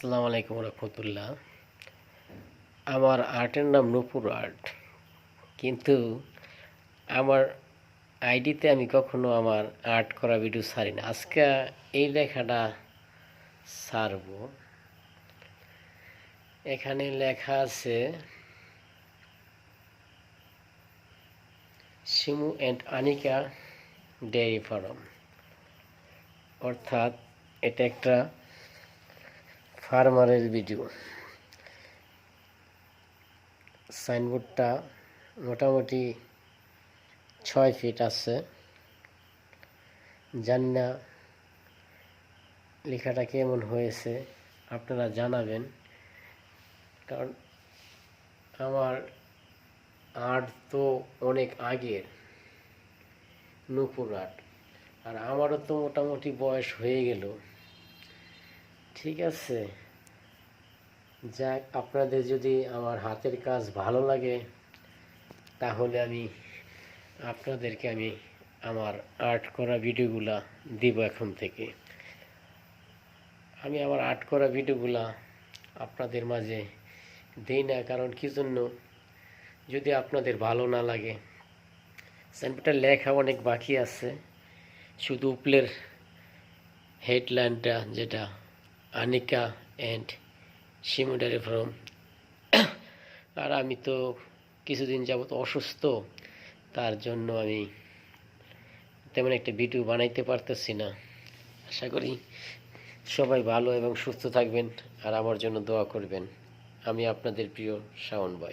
আসসালামু আলাইকুম রহমতুল্লাহ। আমার আর্টের নাম নূপুর আর্ট, কিন্তু আমার আইডিতে আমি কখনো আমার আর্ট করা ভিডিও ছাড়ি না। আজকে এই লেখাটা ছাড়ব। এখানে লেখা আছে Shimu and Anika dairy farm, অর্থাৎ এটা একটা ফার্মারের ভিডিও। সাইনবোর্ডটা মোটামুটি 6 ফিট আছে। জানি না লেখাটা কেমন হয়েছে, আপনারা জানাবেন। কারণ আমার আর্ট তো অনেক আগের, নূপুর আর্ট, আর আমারও তো মোটামুটি বয়স হয়ে গেল। ঠিক আছে, যাক, আপনাদের যদি আমার হাতের কাজ ভালো লাগে তাহলে আপনাদেরকে আমার আর্ট করা ভিডিওগুলা দিব। এখন থেকে আমি আমার আর্ট করা ভিডিওগুলা আপনাদের মাঝে দিই না, কারণ কি জন্য, যদি আপনাদের ভালো না লাগে। সাইনবোর্ডটা লেখা অনেক বাকি আছে, শুধু উপলের হেডলাইনটা যেটা Anika and Shimu dairy farm. আর আমি তো কিছুদিন যাবত অসুস্থ, তার জন্য আমি তেমন একটা ভিডিও বানাইতে পারতেছি না। আশা করি সবাই ভালো এবং সুস্থ থাকবেন আর আমার জন্য দোয়া করবেন। আমি আপনাদের প্রিয় শাওন ভাই।